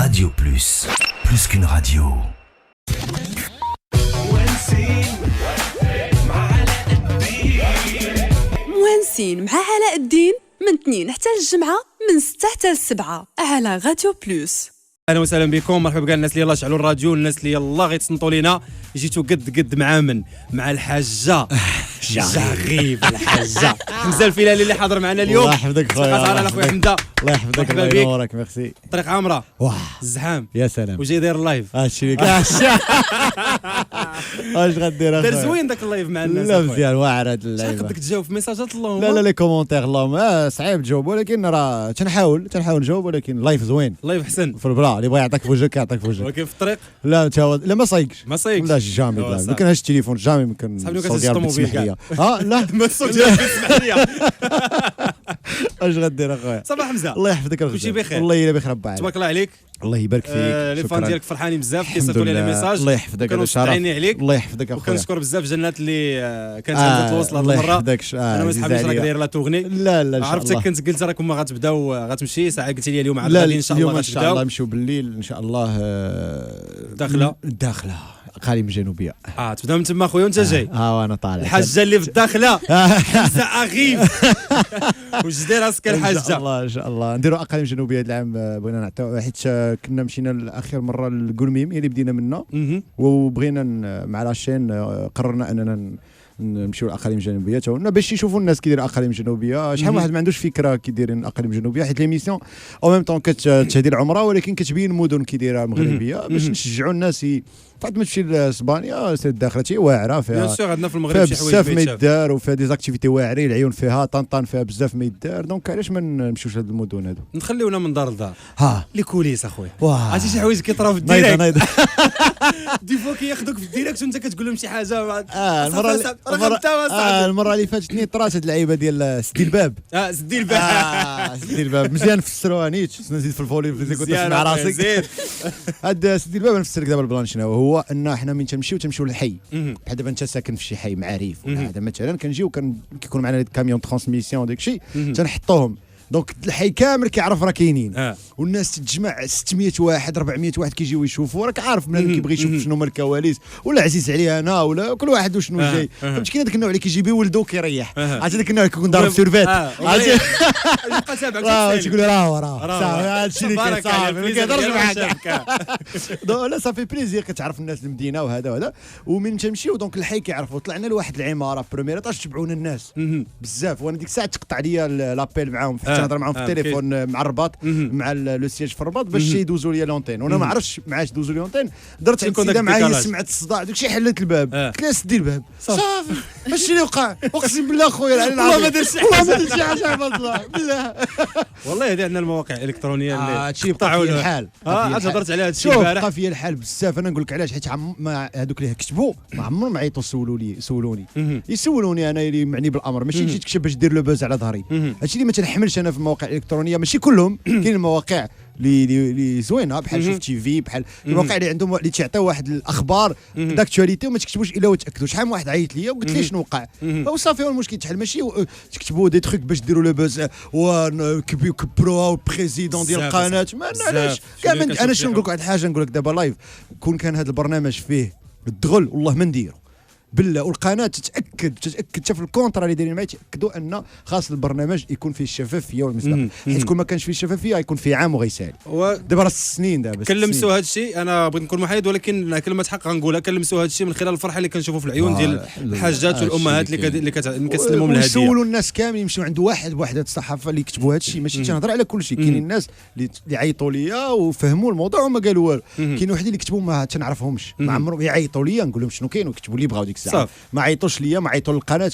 Radio Plus. Plus qu'une radio. موانسين مع علاء الدين من 2 حتى الجمعة من 6 حتى 7 على راديو بلوس. اهلا وسهلا بكم، مرحبا بكاع الناس اللي يلاه شعلوا الراديو، الناس اللي يلاه غيتصنتوا لينا. جيتوا قد مع من؟ مع الحاجه غريب الحاجه حمزه الفيلالي اللي حاضر معنا اليوم. الله يحفظك خويا. اخويا حمزه الله يحفظك، الله ينورك، ميرسي. الطريق عامره، واه الزحام، يا سلام. وجاي داير اللايف. هادشي اللي اش غدير؟ دار زوين داك اللايف مع الناس. لا مزيان، واعر هاد اللعيبه. اللعيبه. خدك تجاوب في ميساجات اللهم. لا لي كومونتير اللهم صعيب تجاوب، ولكن راه تنحاول نجاوب، ولكن اللايف زوين. اللايف حسن في البلا اللي بغى يعطيك في وجهك يعطيك في وجهك. ولكن في الطريق لا انت لا ما صايقش لا جامي. لا ما كانش التليفون جامي، يمكن صاحبي كان الطوموبيل كاع. لا ما تصوتش اسمح لي. اش غدير اخويا؟ صباح حمزه، الله يحفظك كلشي بخير. والله الا بخير ربي عليك. تبارك الله عليك. الله يبارك فيك. لي فان ديالك فرحانين بزاف، كيصيفطوا لي الحمد لله. ميساج. الله يحفظك، كانوا هذا شرف. مستعينين عليك. الله يحفظك اخويا. وكنشكر بزاف جنات اللي كانت عندها توصل هذه الله المره. يحفظك. انا ما سحبتش راك داير لا تغني. لا ان شاء عرفتك الله. كنت قلت راكم ما غتبداو، غتمشي ساعه قلت لي اليوم عاد لا غادي ان شاء الله اليوم ان شاء الله غتبداو. نمشيو بالليل ان شاء الله. الداخله اقاليم الجنوبيه. تبدا من تما خويا وانت جاي. وانا طالع الحاجه اللي في الداخله حمزه اغيف. واش داير راسك الحاجه؟ ان شاء الله نديروا اقاليم جنوبيه هذا العام. بغينا نعطيو، حيت كنا مشينا الاخير مره للقلميم هي اللي بدينا منها، وبغينا مع لاشين قررنا اننا نمشيو الاقاليم الجنوبيه تا باش يشوفوا الناس كيدير اقاليم جنوبيه. شحال واحد ما عندوش فكره كيديرين اقاليم جنوبيه، حيت ليميسيون او ميم طون كتهدي العمره، ولكن كتبين مدن كيديرها مغربيه باش نشجعوا الناس. فاطمه تمشي لاسبانيا سير الداخله واعره فيها بيان سور. عندنا في المغرب شي حوايج بزاف ما يدار، وفيها دي زاكتيفيتي واعرين، العيون فيها، طنطان فيها بزاف ما يدار. دونك علاش ما نمشيوش لهاد المدن هادو؟ نخليونا من دار لدار. لي كوليس اخويا. عرفتي شي حوايج كيطراو في الديريكت. دي فوا كياخذوك في الديريكت وانت كتقول لهم شي حاجه. المره اللي فاتتني طرات هاد اللعيبه ديال سدي الباب. سدي الباب. سدي الباب مزيان فسروها نيت. نزيد في الفولي كنت مع راسي. هاد سدي الباب نفسر لك دابا البلان شنو هو. ان حنا من تنمشيو للحي، بحال دابا انت ساكن في شي حي معاريف ولا هذا مثلا، كنجيو كيكون معنا كاميون ترانسميسيون وداك الشيء تنحطوهم. دونك الحي كامل كيعرف راه كاينين، والناس تتجمع 600 واحد 400 واحد كيجيو يشوفوا. راك عارف بنادم كيبغي يشوف شنو هما الكواليس، ولا عزيز عليه انا، ولا كل واحد وشنو جاي. فهمت كاين هذاك النوع اللي كيجي بيه ولده كيريح. عرفتي هذاك النوع اللي كيكون ضارب سيرفيت. عرفتي يبقى تابعك تقول راه هادشي اللي كيصاحب ما كيهضرش معاك. لا صافي بليزير كتعرف الناس المدينه وهذا. ومن تمشيو دونك الحي كيعرفوا. طلعنا لواحد العماره في بروميير اطاج، تبعونا الناس بزاف، وانا ديك الساعه تقطع ليا لابيل معاهم، حتى نهضر معاهم في التليفون مع الرباط، مع لو سياج في الرباط باش يدوزوا لي لونتين، وانا ما عرفتش معاش دوزوا لي لونتين. درت عند السيده معايا، سمعت الصداع داكشي، حلت الباب، قلت لها سدي الباب صافي. ماشي اللي وقع، اقسم بالله خويا العلي والله ما درت شي حاجه بالله. والله هذه عندنا المواقع الالكترونيه اللي هادشي بقى فيا الحال. هضرت على هذا الشيء البارح، البارح. بقى فيا الحال بزاف. انا نقول لك علاش، حيت هذوك اللي كتبوا ما عمرهم ما عيطوا يسولوني انا اللي معني بالامر، ماشي تجي تكتب باش دير لو بوز على ظهري. هادشي اللي ما تنحملش انا في المواقع الالكترونيه، ماشي كلهم. كاين المواقع اللي زوينه بحال شوف تي في، بحال المواقع اللي عندهم اللي تعطيو واحد الاخبار داكتواليتي وما تكتبوش الا وتاكدوا. شحال من واحد عيط ليا وقلت لي شنو وقع، وصافي هو المشكل تحل. ماشي تكتبوا دي تروك باش ديروا لو بوز وكبروها والبريزيدون ديال القناه. علاش انا شنو نقول لك واحد الحاجه، نقول لك دابا لايف كون كان هذا البرنامج فيه الدغل والله ما نديرو بالله. والقناه تتاكد حتى في الكونترا اللي دايرين معايا تاكدوا ان خاص البرنامج يكون فيه الشفافيه والمصداقيه، حيت كون ما كانش فيه الشفافيه غيكون فيه عام وغيسالي. دابا راه سنين دابا كنلمسوا هذا الشيء. انا بغيت نكون محايد، ولكن كلمه حق غنقولها. كنلمسوا هذا الشيء من خلال الفرحه اللي كنشوفوا في العيون ديال الحاجات والامهات اللي كتسلمهم الهديه. وسولوا الناس كاملين يمشيو عند واحد بوحده الصحافه اللي يكتبوا هذا الشيء. ماشي تنهضر على كل شيء، كاينين الناس اللي عيطوا ليا وفهموا الموضوع وما قالوا والو. كاين واحد اللي كتبوا ما تنعرفهمش، ما عمرهم يعيطوا ليا نقول لهم شنو كاين ويكتبوا لي بغاو ديك الساعه. ما عيطوش ليا، ما عيطوا للقناه.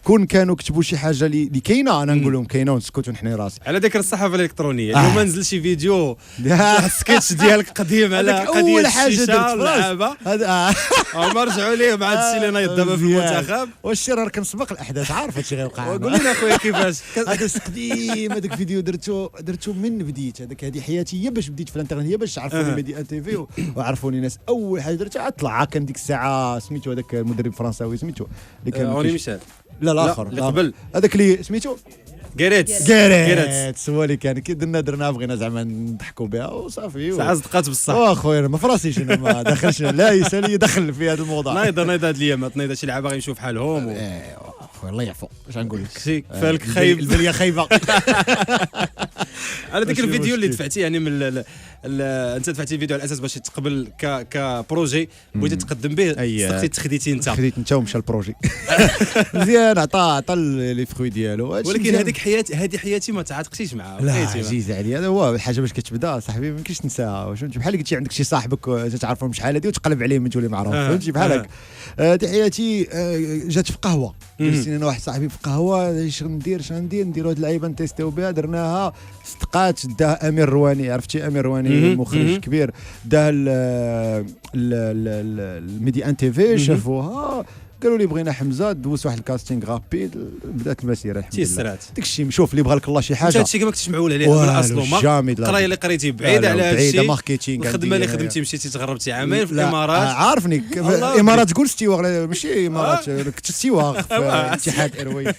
كون كانوا كتبوا شي حاجه اللي كاينه انا نقول لهم كاينه ونسكت ونحني راسي. على ذكر الصحافه الالكترونيه، اليوم نزل شي فيديو سكيتش ديالك قديم على قضيه الشيشه اللعابه. هذا ما رجعوا ليه مع هذا الشيء اللي نايض دابا في المنتخب. واش راه كنسبق الاحداث، عارف هادشي غيوقع. قول لنا خويا كيفاش هذا قديم. هذاك الفيديو درتو من بديت. هذه حياتي هي باش بديت في الانترنت، هي باش عرفوني ميديا ان تي في وعرفوني ناس. اول حاجه درتها طلع كان ديك الساعه سميتو هذاك المدرب الفرنساوي سميتو اللي كان اوني ميشيل. لا الاخر اللي قبل هذاك اللي سميتو كيريت كيريت هو اللي كان كي درنا بغينا زعما نضحكوا بها وصافي ساعه صدقات بصح. اخويا انا ما فراسيش انا ما دخلش لا يسالي يدخل في هذا الموضوع. نايض هاد الايامات نايض شي لعابه غيمشيو بحالهم اخويا الله يعفو اش غنقول لك شي فالك خايب البليه خايبه. على ذاك ماشي الفيديو اللي مشكل. دفعتي يعني من انت دفعتي الفيديو على اساس باش تقبل كبروجي بغيتي تقدم به صدقتي تخديتي انت خديت انت ومشى البروجي مزيان عطى لي فروي ديالو ولكن هذه حياتي ما تعاتقتيش معها لا بقيتي عزيز عليا هذا هو الحاجه باش كتبدا صاحبي ما يمكنش تنساها فهمتي بحال قلتي عندك شي صاحبك تعرفهم شحال هذه وتقلب عليه من تولي معروف فهمتي بحال هكا. هذه حياتي جات في قهوه جلسنا انا واحد صاحبي في قهوه اش ندير نديروا هاد اللعيبه نتيستيو بها درناها صدقات داه امير رواني عرفتي امير رواني مخرج كبير داه الميدي ان تي في شافوها قالوا لي بغينا حمزه دوز واحد الكاستينغ رابيد بدات المسيره الحمد لله تيسرات داك الشيء شوف اللي بغى لك الله شي حاجه هذا الشيء ما كنتش معول عليه من اصله ما القرايه اللي قريتي بعيد على هذا بعيده الشيء ماركتينغ الخدمه اللي خدمتي مشيتي تغربتي عامين في الامارات عارفني الامارات تقول ستيوار ماشي امارات كنت ستيوار في اتحاد ايرويز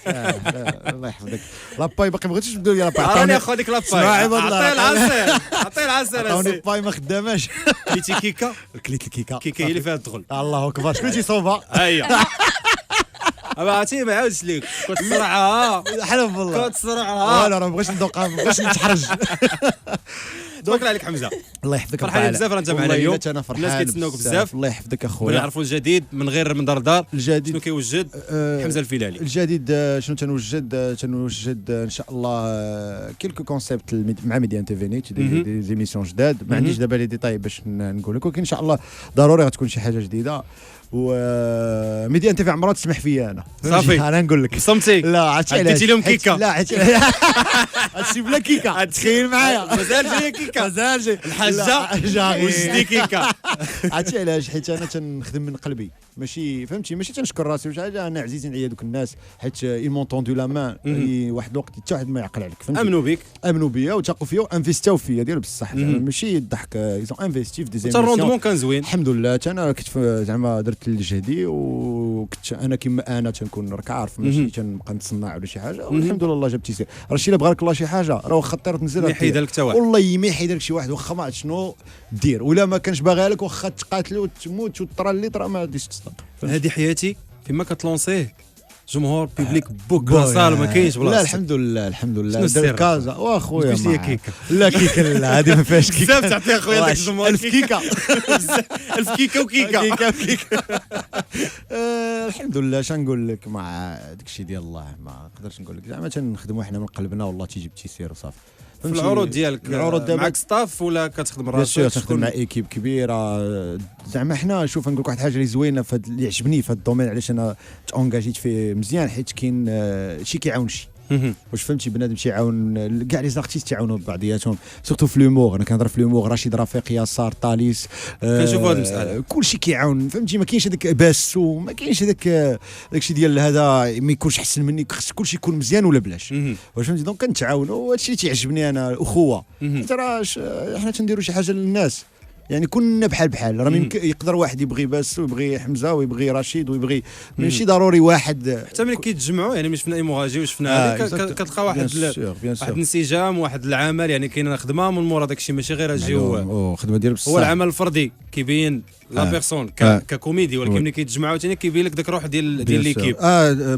الله يحفظك لاباي باقي ما بغيتش تبدل لي لاباي راني اخذ ديك لاباي عطي العصير عطوني باي ما خداماش كليتي كيكه كليت الكيكه كيكه هي اللي فيها الدخل الله اكبر شكون تيصوبها هيا عرفتي ما عاودش ليك كنت صرعها حلف بالله كنت صرعها لا راه ما بغيتش ندوقها ما بغيتش نتحرج توكل عليك حمزه الله يحفظك فرحان بزاف انت معنا اليوم انا فرحان الناس كيتسناوك بزاف الله يحفظك بغينا اخويا نعرفوا الجديد من غير من دار لدار الجديد شنو كيوجد حمزه الفيلالي الجديد شنو تنوجد ان شاء الله كيلكو كونسيبت مع ميديان تي في نيت دي زيميسيون جداد ما عنديش دابا لي ديتاي باش نقول لك ولكن ان شاء الله ضروري غتكون شي حاجه جديده وميديان تي في عمرها تسمح فيا انا صافي انا نقول لك صمتي لا عرفتي علاش عديتي لهم كيكه لا عرفتي هادشي بلا كيكه تخيل معايا مازال جايه كيكه مازال جاي الحاجه وجدي كيكه عرفتي علاش حيت انا تنخدم من قلبي ماشي فهمتي ماشي تنشكر راسي ولا حاجه انا عزيزين عليا دوك الناس حيت اي مون طوندو لا مان واحد الوقت حتى واحد ما يعقل عليك فهمتي امنوا بيا وثقوا فيا وانفيستاو فيا ديال بصح زعما ماشي الضحك ايزون انفيستي في دي زيميسيون الروندمون كان زوين الحمد لله انا كنت زعما درت جهدي وكنت انا كيما انا تنكون راك عارف ماشي تنبقى نتصنع ولا شي حاجه والحمد لله جاب تيسير راه شي الا بغى لك الله شي حاجه راه واخا طير تنزل ما يحيدها لك حتى واحد والله ما يحيدها لك شي واحد واخا ما عرفت شنو دير ولا ما كانش باغي لك واخا تقاتلوا وتموت وطرا اللي طرا ما غاديش تصدق هذه حياتي فيما كتلونسيه جمهور بيبليك بوك صال ما كاينش بلاصه لا الحمد لله درت كازا واخويا واش هي كيكه لا كيكه لا هذه ما فيهاش كيكه بزاف تعطي اخويا داك الجمهور الكيكه الف كيكه وكيكه الحمد لله شنقول لك مع داك الشيء ديال الله ما نقدرش نقول لك زعما تنخدموا حنا من قلبنا والله تيجي بتيسير وصافي في العروض ديالك معك ستاف ولا كتخدم راسك تخدم مع ايكيب كبيره زعما حنا شوف نقول لك واحد الحاجه اللي زوينه اللي عجبني في هذا الدومين علاش انا تونجاجيت فيه مزيان حيت كاين شي كيعاون شي واش فهمتي بنادم تيعاون كاع لي زارتيست تيعاونوا بعضياتهم سورتو في لومور انا كنهضر في لومور رشيد رفيق ياسار طاليس كنشوفوا هذه المساله كلشي كيعاون فهمتي ما كاينش هذاك باس وما كاينش هذاك داكشي ديال هذا ما يكونش احسن مني خص كلشي يكون مزيان ولا بلاش واش فهمتي دونك كنتعاونوا وهادشي اللي تيعجبني انا الاخوه ترى حنا تنديروا شي حاجه للناس يعني كنا بحال راه يقدر واحد يبغي باس ويبغي حمزه ويبغي رشيد ويبغي ماشي ضروري واحد حتى ملي كيتجمعوا يعني مش شفنا ايموغاجي وشفنا كتلقى واحد الانسجام واحد العمل يعني كاين خدمه من مورا داكشي ماشي غير اجيو خدمه ديال بصح هو العمل الفردي كيبين لا بيرسون ككوميدي ولكن ملي كيتجمعوا ثاني كيبين لك داك الروح ديال ليكيب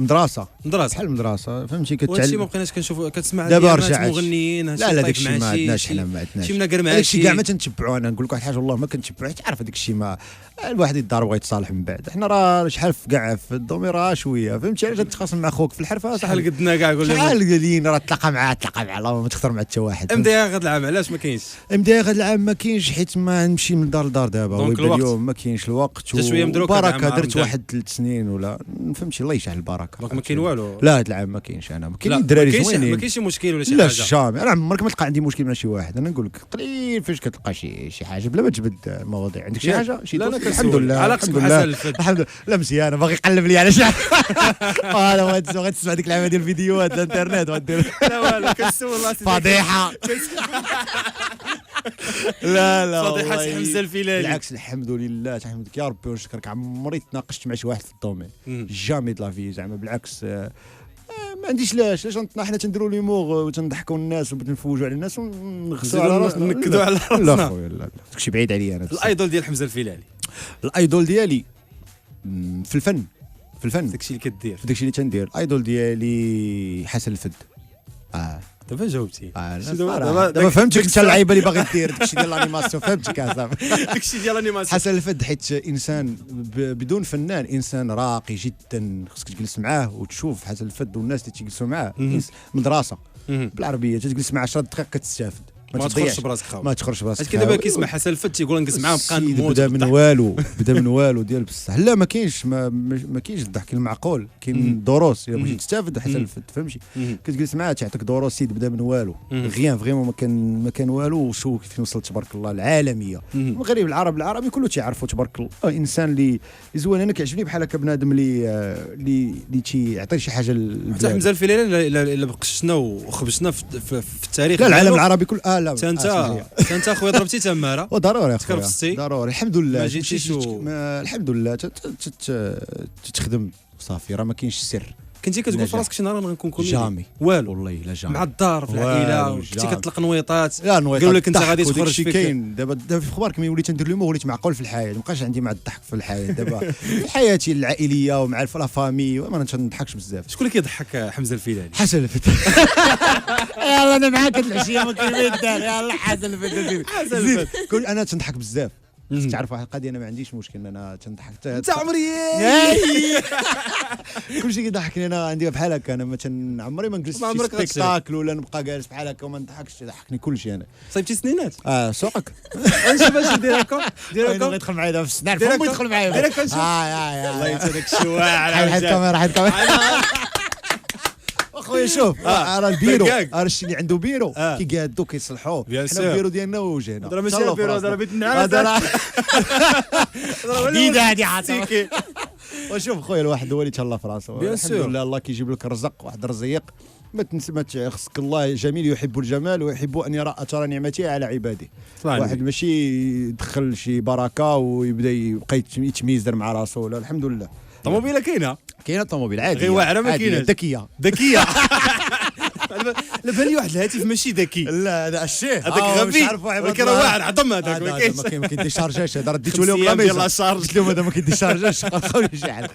مدرسه بحال مدرسه فهمتي كتعلم ما بقيناش كنشوفوا كتسمع دابا رجعت مغنيين لا داك الشيء ما عندناش حنا ما عندناش شي مناقر مع شي كاع ما تنتبعوا انا نقول لك واحد الحاجه والله ما كنتبعوا تعرف هذاك الشيء ما الواحد يدار بغا يتصالح من بعد حنا راه شحال في كاع في الدومي راه شويه فهمتي علاش تتخاصم مع خوك في الحرفه شحال قدنا كاع قول شحال قالين راه تلاقى معاه ما تخسر مع حتى واحد امديها غد العام علاش ما كاينش غد العام ما كاينش حيت ما نمشي من دار لدار دابا اليوم ما كاينش الوقت وبركه درت واحد 3 سنين ولا فهمتي الله يشعل البركه دونك ما كاين والو لا هاد العام ما كاينش انا ما كاين الدراري زوينين ما كاينش شي مشكل ولا شي لا حاجه جامي انا عمرك ما تلقى عندي مشكل مع شي واحد انا نقول لك قليل فاش كتلقى شي حاجه بلا ما تجبد المواضيع عندك شي حاجه شي الحمد لله علاقتك بحسن الفد الحمد لله لا مزيان باغي يقلب لي على شي انا غتسمع ديك العمل ديال الفيديوهات الانترنت غدير لا والو كنسول الله فضيحه لا فضيحه حمزه الفيلالي بالعكس الحمد لله تحمدك يا ربي ونشكرك عمري تناقشت مع شي واحد في الدومين جامي د لا في زعما بالعكس ما عنديش لاش حنا تنديروا ليمور وتنضحكوا الناس وتنفوجوا على الناس ونغسلوا على راسنا نكدوا على لا راسنا. خويا لا داكشي بعيد عليا انا الايدول ديال حمزه الفيلالي الايدول ديالي في الفن داكشي اللي كدير في داكشي اللي تندير الايدول ديالي حسن الفد دابا جاوبتي دابا فهمتك انت اللعيبه اللي باغي دير داكشي ديال الانيماسيون فهمتك اصاحبي داكشي ديال الانيماسيون. حسن الفد حيت انسان بدون فنان انسان راقي جدا خصك تجلس معاه وتشوف حسن الفد والناس اللي تيجلسوا معاه مدرسه بالعربيه تجلس معاه 10 دقائق كتستافد ما تخرجش براسك خاوي. ما تخرجش براسك حيت دابا كيسمع حسن الفت تيقول نجلس معاه نبقى نموت. بدا من والو ديال بصح لا ما كاينش ما كاينش الضحك المعقول كاين دروس الا بغيتي تستافد حسن الفت فهمتي كتجلس معاه تعطيك دروس سيد بدا من والو غيان فريمون ما كان والو وشوف فين وصلت تبارك الله العالميه المغرب العربي كله تيعرفوا تبارك الله انسان اللي زوين. انا كيعجبني بحال هكا بنادم اللي تيعطي شي حاجه حتى حمزه الفيلالي الا بقشنا وخبشنا في التاريخ لا العالم العربي كل لا انت اخويا ضربتي تماره ضروري اخويا تكرفستي ضروري الحمد لله ما جيتيش الحمد لله تخدم صافي راه ما كاينش السر. كنتي كتقول في راسك شي نهار انا غنكون كوميدي جامي والو والله لا جامي مع الدار في العائله كنتي كتطلق نويطات لا نويطات قالوا لك انت غادي تخرج شي فيك كاين دابا في اخبارك ملي وليت ندير ليمور وليت معقول في الحياه ما بقاش عندي مع الضحك في الحياه دابا في حياتي العائليه ومع لا فامي ما نضحكش بزاف. شكون اللي كيضحك حمزه الفيلالي؟ حسن الفتى يلا انا معاك هاد العشيه ما كاين ما يدار يلا حسن الفتى كل انا تنضحك بزاف. خصك تعرف واحد القضيه انا ما عنديش مشكل انا تنضحك انت عمري كلشي كيضحكني انا عندي بحال هكا انا مثلا عمري ما نجلس في سبيكتاكل ولا نبقى جالس بحال هكا وما نضحكش يضحكني كلشي انا صيبتي سنينات سوقك نشوف باش ندير هكا يدخل معايا دابا في السنار فين يدخل معايا دير هكا نشوف والله انت داك الشواع حيد الكاميرا اخويا شوف راه البيرو راه الشيء اللي عنده بيرو كيقادو كيصلحوه حنا البيرو ديالنا وجهنا هضره ماشي البيرو هضره بيت النعاس هضره حديده هادي عاطفه وشوف خويا الواحد هو اللي تهلا في راسو الحمد لله الله كيجيب لك الرزق واحد الرزيق ما تنسى خصك الله جميل يحب الجمال ويحب ان يرى اثر نعمته على عباده. واحد ماشي يدخل شي بركه ويبدا يبقى يتميز مع راسو لا الحمد لله. طوموبيله كاينه الطوموبيل عادي غير واعره ما كايناش ذكيه لا بان لي واحد الهاتف ماشي ذكي لا هذا الشيء هذاك غبي ولكن راه واعر عظم هذاك ما كيديشارجاش هذا رديتو لهم لا ديال لا شارج قلت لهم هذا ما كيديشارجاش خاوني شحال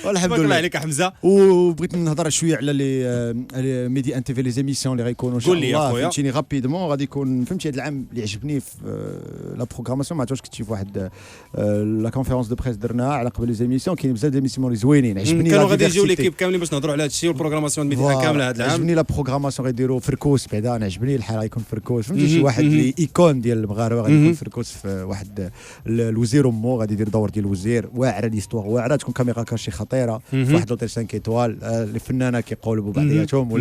والحمد لله عليك حمزه. وبغيت نهضر شويه على لي ميدي ان تي في لي زيميسيون اللي غيكونوا ان شاء الله فهمتيني غابيدمون غادي يكون فهمتي هذا العام اللي عجبني في لا بروغراماسيون ما عرفتش كنتي في واحد لا كونفيرونس دو بريس درناها على قبل لي زيميسيون كاين بزاف ديال ليميسيون اللي زوينين عجبني كانوا غادي يجيو ليكيب كاملين باش نهضروا على هذا الشيء والبروغراماسيون ميدي كامله هذا العام عجبني لا بروغراماسيون غيديروا فركوس بعدا انا عجبني الحال غيكون فركوس فهمتي شي واحد اللي ايكون ديال المغاربه غادي يكون فركوس في واحد الوزير امو غادي يدير دور ديال الوزير واعره ليستوار واعره تكون كاميرا كاشي خطيره في واحد لوتيل 5 ايطوال الفنانه كيقولوا بعضياتهم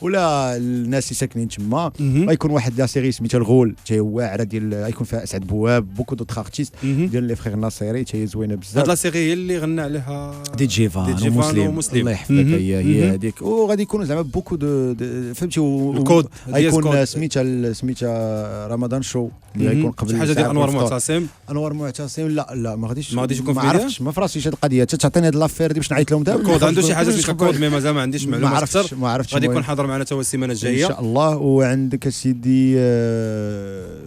ولا الناس اللي ساكنين تما غيكون واحد لا سيري سميتها الغول حتى هي واعره ديال غيكون فيها اسعد بواب بوكو دوطخ ارتيست ديال لي فريغ الناصيري حتى هي زوينه بزاف. هاد لا سيري هي اللي غنى عليها دي جيفان ومسلم الله يحفظك هي هذيك وغادي يكونوا زعما بوكو دو فهمتي الكود غيكون سميتها رمضان شو اللي غيكون قبل شي حاجه ديال انوار معتصم لا ما غاديش يكون ما عرفتش ما فراسيش هاد القضيه تعطيني هاد لافير دي باش نعيط لهم دابا الكود عنده شي حاجه سميتها كود مي مازال ما عنديش معلومات اكثر ما عرفتش غادي يكون حاضر معنا حتى هو السيمانه الجايه ان شاء الله. وعندك سيدي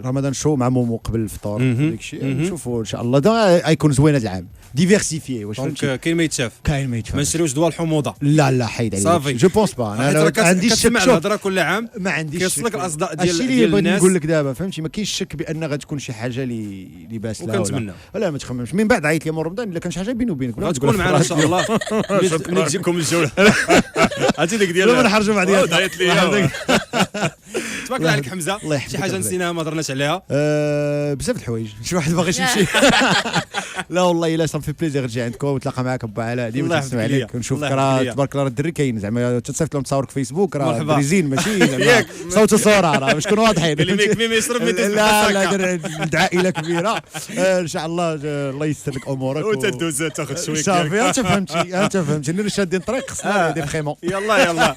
رمضان شو مع مومو قبل الفطور داكشي نشوفوا ان شاء الله غيكون زوين هذا العام ديفيرسيفيي واش دونك كاين ما يتشاف ما نشريوش دواء الحموضه لا حيد عليك صافي جو بونس با انا ما عنديش شك الهضره كل عام ما عنديش كيوصلك الاصداء ديال الناس نقول لك دابا فهمتي ما كاينش شك بان غتكون شي حاجه اللي باس لها وكنتمنى ولا ما تخممش من بعد عيط لي مور رمضان الا كان شي حاجه بيني وبينك غتكون معنا ان شاء الله ملي تجيكم الجوله عرفتي ديك ديال ما نحرجوا بعضياتنا عيط لي تبارك الله عليك حمزه. شي حاجه نسيناها ما هضرناش عليها بزاف د الحوايج شي واحد باغي يمشي لا والله الا صافي بليزير نرجع عندكم ونتلاقى معاك با علاء ديما تسمع عليك ونشوفك راه تبارك الله الدري كاين زعما تتصيفط لهم تصاورك في فيسبوك راه بريزين ماشي صوت وصوره راه باش نكونوا واضحين اللي ما يشرب لا عائله كبيره ان شاء الله الله ييسر لك امورك وتدوز تاخذ شويه صافي انت فهمتي اللي شادين طريق خصنا دي فريمون يلا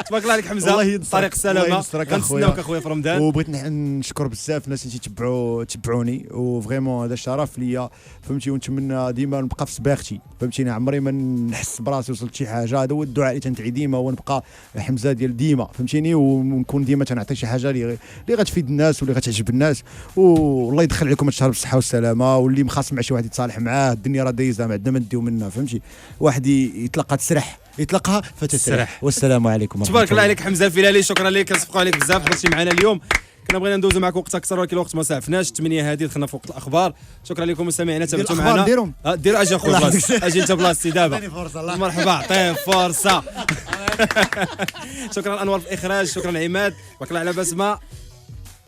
تبارك الله عليك حمزه الله ينصرك. طريق السلامه الله ينصرك غنستناوك اخويا في رمضان. وبغيت نشكر بزاف الناس اللي تبعوني وفريمون هذا شرف ليا فهمتي، ونتمنى ديما نبقى في سباختي فهمتيني، عمري ما نحس براسي وصلت شي حاجه. هذا هو الدعاء اللي تندعي ديما، ونبقى حمزه ديال ديما فهمتيني، ونكون ديما تنعطي شي حاجه اللي غتفيد الناس واللي غتعجب الناس. والله يدخل عليكم الشهر بالصحه والسلامه، واللي مخاصم مع شي واحد يتصالح معاه، الدنيا راه دايزه ما عندنا ما نديو منها فهمتي، واحد يتلقى تسرح يطلقها فتسرح. والسلام عليكم. تبارك الله عليك حمزه الفيلالي، شكرا لك، كنصفقوا عليك بزاف درتي معنا اليوم. كنا بغينا ندوزو معك وقت اكثر ولكن الوقت ما سعفناش. 8 هذه دخلنا في وقت الاخبار. شكرا لكم مستمعينا تابعتوا معنا. دير اجي اخويا بلاصتي، اجي انت بلاصتي دابا. مرحبا عطيه فرصه. شكرا انور في الاخراج، شكرا عماد، بارك الله على بسمه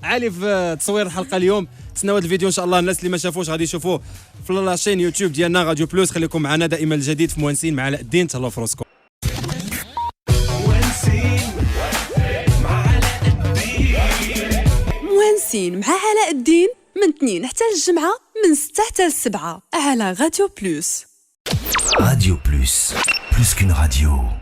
علي في تصوير الحلقه اليوم. تسناو هذا الفيديو ان شاء الله، الناس اللي ما شافوش غادي يشوفوه في لاشين يوتيوب ديالنا راديو بلوس. خليكم معنا دائما الجديد في موانسين مع علاء الدين. تهلاو في راسكم. موانسين مع علاء الدين من 2 حتى الجمعة من 6 حتى 7 على راديو بلوس. Radio Plus, plus qu'une radio.